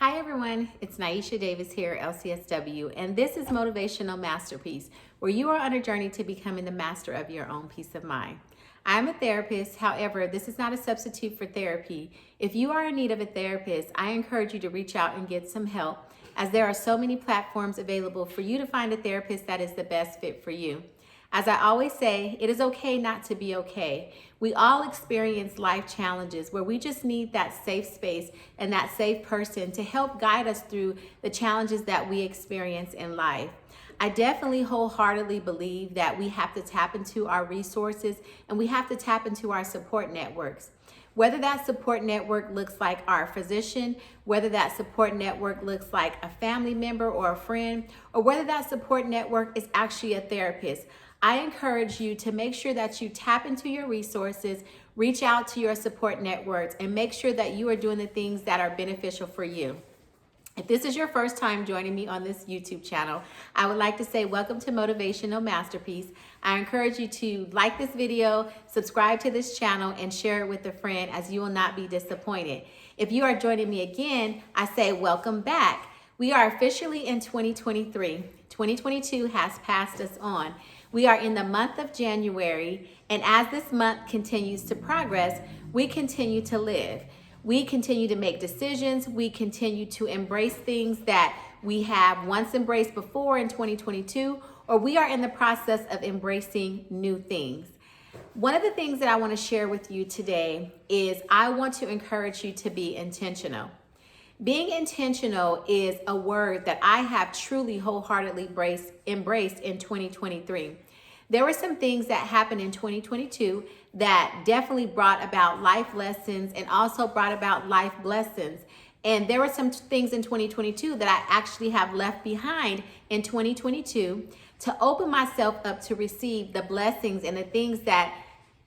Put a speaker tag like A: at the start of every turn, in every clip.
A: Hi everyone, it's Niesha Davis here, LCSW, and this is Motivational Masterpiece, where you are on a journey to becoming the master of your own peace of mind. I'm a therapist, however, this is not a substitute for therapy. If you are in need of a therapist, I encourage you to reach out and get some help, as there are so many platforms available for you to find a therapist that is the best fit for you. As I always say, it is okay not to be okay. We all experience life challenges where we just need that safe space and that safe person to help guide us through the challenges that we experience in life. I definitely wholeheartedly believe that we have to tap into our resources and we have to tap into our support networks. Whether that support network looks like our physician, whether that support network looks like a family member or a friend, or whether that support network is actually a therapist, I encourage you to make sure that you tap into your resources, reach out to your support networks, and make sure that you are doing the things that are beneficial for you. If this is your first time joining me on this YouTube channel, I would like to say welcome to Motivational Masterpiece. I encourage you to like this video, subscribe to this channel, and share it with a friend, as you will not be disappointed. If you are joining me again, I say welcome back. We are officially in 2023. 2022 has passed us on. We are in the month of January, and as this month continues to progress, we continue to live. We continue to make decisions. We continue to embrace things that we have once embraced before in 2022, or we are in the process of embracing new things. One of the things that I want to share with you today is I want to encourage you to be intentional. Being intentional is a word that I have truly wholeheartedly embraced in 2023. There were some things that happened in 2022 that definitely brought about life lessons and also brought about life blessings. And there were some things in 2022 that I actually have left behind in 2022 to open myself up to receive the blessings and the things that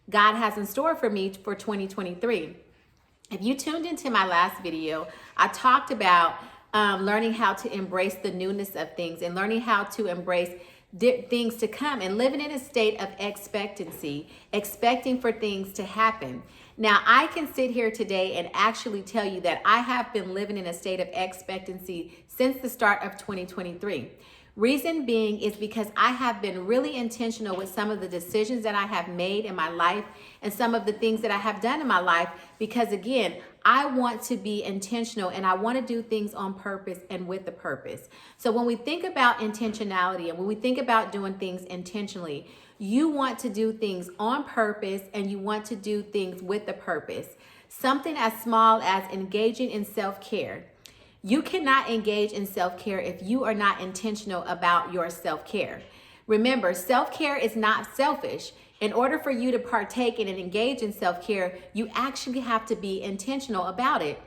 A: God has in store for me for 2023. If you tuned into my last video, I talked about learning how to embrace the newness of things and learning how to embrace things to come and living in a state of expectancy, expecting for things to happen. Now, I can sit here today and actually tell you that I have been living in a state of expectancy since the start of 2023. Reason being is because I have been really intentional with some of the decisions that I have made in my life and some of the things that I have done in my life, because again, I want to be intentional and I want to do things on purpose and with a purpose. So when we think about intentionality and when we think about doing things intentionally, you want to do things on purpose and you want to do things with a purpose. Something as small as engaging in self-care. You cannot engage in self-care if you are not intentional about your self-care. Remember, self-care is not selfish. In order for you to partake in and engage in self-care, you actually have to be intentional about it,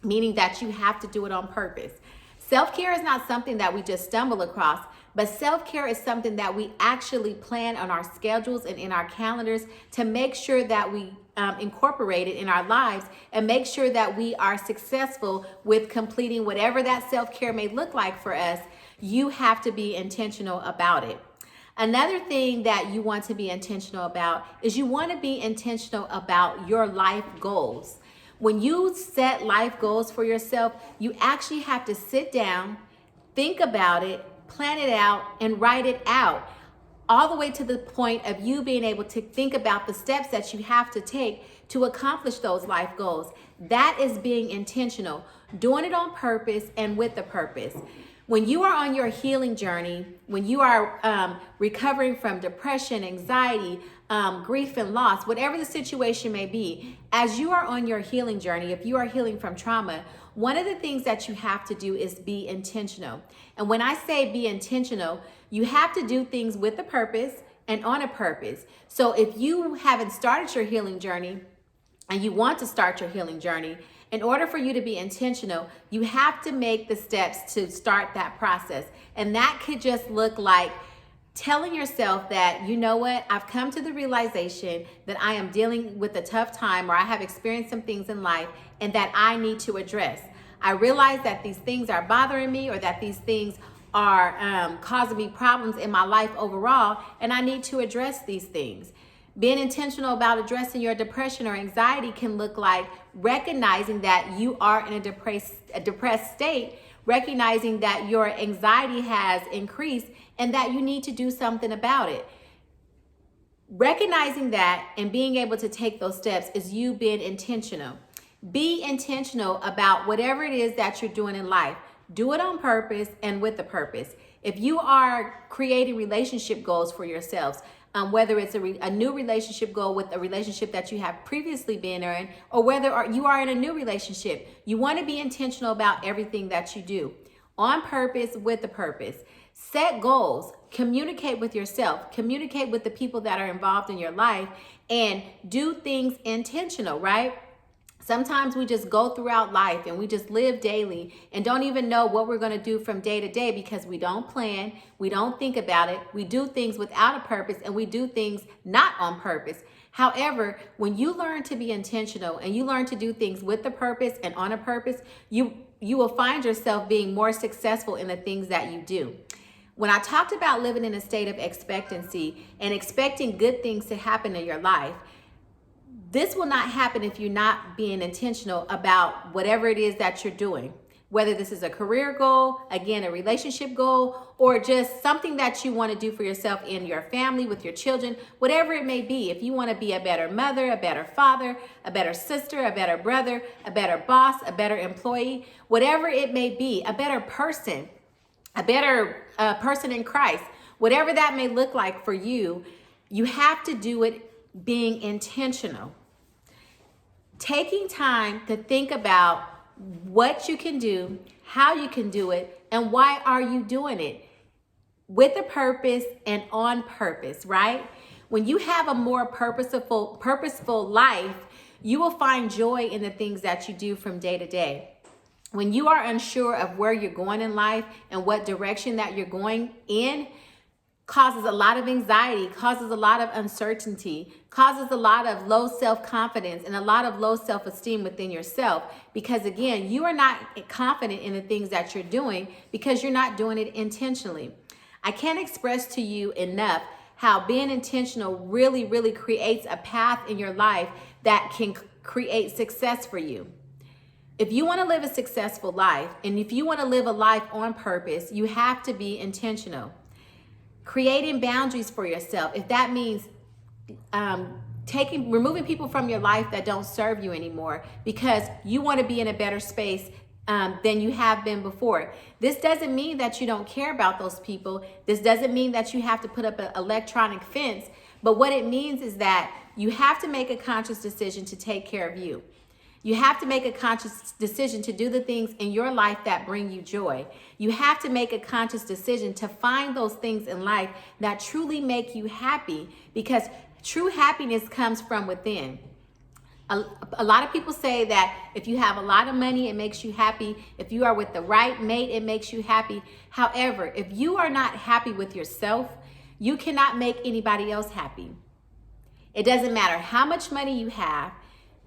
A: meaning that you have to do it on purpose. Self-care is not something that we just stumble across, but self-care is something that we actually plan on our schedules and in our calendars to make sure that we incorporate it in our lives and make sure that we are successful with completing whatever that self-care may look like for us. You have to be intentional about it. Another thing that you want to be intentional about is you want to be intentional about your life goals. When you set life goals for yourself, you actually have to sit down, think about it, plan it out, and write it out, all the way to the point of you being able to think about the steps that you have to take to accomplish those life goals. That is being intentional, doing it on purpose and with a purpose. When you are on your healing journey, when you are recovering from depression, anxiety, grief and loss, whatever the situation may be, as you are on your healing journey, if you are healing from trauma, one of the things that you have to do is be intentional. And when I say be intentional, you have to do things with a purpose and on a purpose. So if you haven't started your healing journey and you want to start your healing journey, in order for you to be intentional, you have to make the steps to start that process. And that could just look like telling yourself that, you know what, I've come to the realization that I am dealing with a tough time, or I have experienced some things in life and that I need to address. I realize that these things are bothering me, or that these things are causing me problems in my life overall, and I need to address these things. Being intentional about addressing your depression or anxiety can look like recognizing that you are in a depressed state, recognizing that your anxiety has increased and that you need to do something about it. Recognizing that and being able to take those steps is you being intentional. Be intentional about whatever it is that you're doing in life. Do it on purpose and with a purpose. If you are creating relationship goals for yourselves, whether it's a new relationship goal with a relationship that you have previously been in, or whether you are in a new relationship, you want to be intentional about everything that you do on purpose with a purpose. Set goals, communicate with yourself, communicate with the people that are involved in your life, and do things intentional, right? Sometimes we just go throughout life and we just live daily and don't even know what we're going to do from day to day because we don't plan, we don't think about it, we do things without a purpose, and we do things not on purpose. However, when you learn to be intentional and you learn to do things with a purpose and on a purpose, you will find yourself being more successful in the things that you do. When I talked about living in a state of expectancy and expecting good things to happen in your life, this will not happen if you're not being intentional about whatever it is that you're doing. Whether this is a career goal, again, a relationship goal, or just something that you want to do for yourself in your family, with your children, whatever it may be. If you want to be a better mother, a better father, a better sister, a better brother, a better boss, a better employee, whatever it may be, a better person, a better person in Christ, whatever that may look like for you, you have to do it being intentional. Taking time to think about what you can do, how you can do it, and why are you doing it with a purpose and on purpose, right? When you have a more purposeful life, you will find joy in the things that you do from day to day. When you are unsure of where you're going in life and what direction that you're going in, causes a lot of anxiety, causes a lot of uncertainty, causes a lot of low self-confidence and a lot of low self-esteem within yourself. Because again, you are not confident in the things that you're doing because you're not doing it intentionally. I can't express to you enough how being intentional really, really creates a path in your life that can create success for you. If you want to live a successful life, and if you want to live a life on purpose, you have to be intentional. Creating boundaries for yourself, if that means removing people from your life that don't serve you anymore because you want to be in a better space than you have been before. This doesn't mean that you don't care about those people. This doesn't mean that you have to put up an electronic fence. But what it means is that you have to make a conscious decision to take care of you. You have to make a conscious decision to do the things in your life that bring you joy. You have to make a conscious decision to find those things in life that truly make you happy, because true happiness comes from within. A lot of people say that if you have a lot of money, it makes you happy. If you are with the right mate, it makes you happy. However, if you are not happy with yourself, you cannot make anybody else happy. It doesn't matter how much money you have.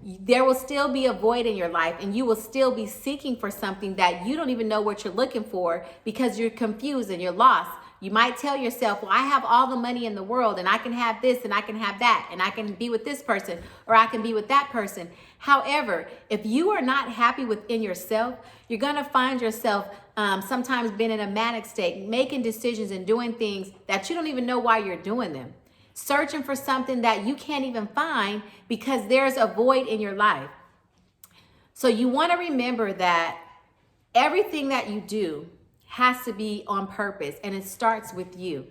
A: There will still be a void in your life, and you will still be seeking for something that you don't even know what you're looking for because you're confused and you're lost. You might tell yourself, well, I have all the money in the world and I can have this and I can have that and I can be with this person or I can be with that person. However, if you are not happy within yourself, you're going to find yourself sometimes being in a manic state, making decisions and doing things that you don't even know why you're doing them. Searching for something that you can't even find because there's a void in your life. So you want to remember that everything that you do has to be on purpose, and it starts with you.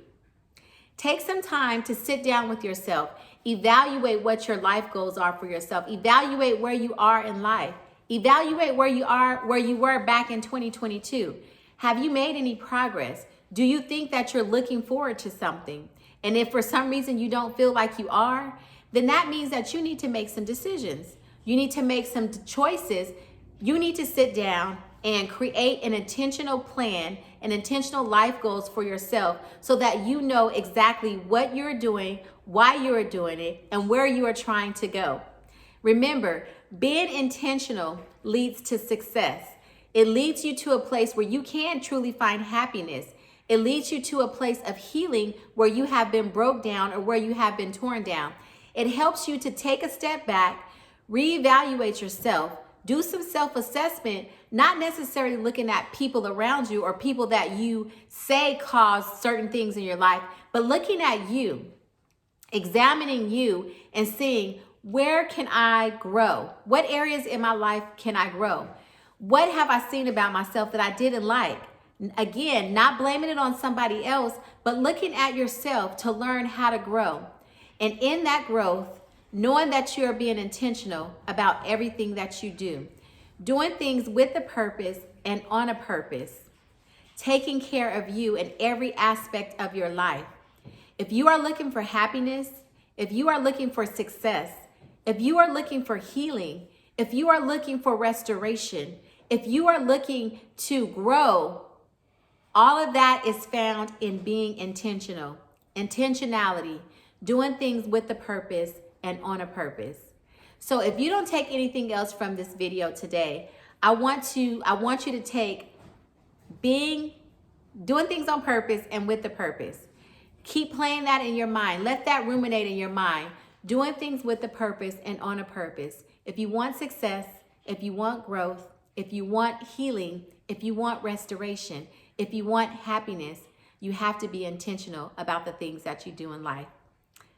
A: Take some time to sit down with yourself. Evaluate what your life goals are for yourself. Evaluate where you are in life. Evaluate where you were back in 2022. Have you made any progress? Do you think that you're looking forward to something? And if for some reason you don't feel like you are, then that means that you need to make some decisions. You need to make some choices. You need to sit down and create an intentional plan and intentional life goals for yourself so that you know exactly what you're doing, why you're doing it, and where you are trying to go. Remember, being intentional leads to success. It leads you to a place where you can truly find happiness. It leads you to a place of healing where you have been broke down or where you have been torn down. It helps you to take a step back, reevaluate yourself, do some self-assessment, not necessarily looking at people around you or people that you say cause certain things in your life, but looking at you, examining you and seeing, where can I grow? What areas in my life can I grow? What have I seen about myself that I didn't like? Again, not blaming it on somebody else, but looking at yourself to learn how to grow. And in that growth, knowing that you're being intentional about everything that you do, doing things with a purpose and on a purpose, taking care of you in every aspect of your life. If you are looking for happiness, if you are looking for success, if you are looking for healing, if you are looking for restoration, if you are looking to grow, all of that is found in being intentional. Intentionality, doing things with a purpose and on a purpose. So if you don't take anything else from this video today, I want you to take doing things on purpose and with a purpose. Keep playing that in your mind. Let that ruminate in your mind. Doing things with a purpose and on a purpose. If you want success, if you want growth, if you want healing, if you want restoration, if you want happiness, you have to be intentional about the things that you do in life.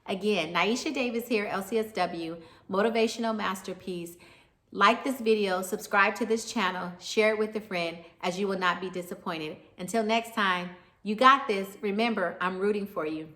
A: Again, Niesha Davis here, LCSW, Motivational Masterpiece. Like this video, subscribe to this channel, share it with a friend, as you will not be disappointed. Until next time, you got this. Remember, I'm rooting for you.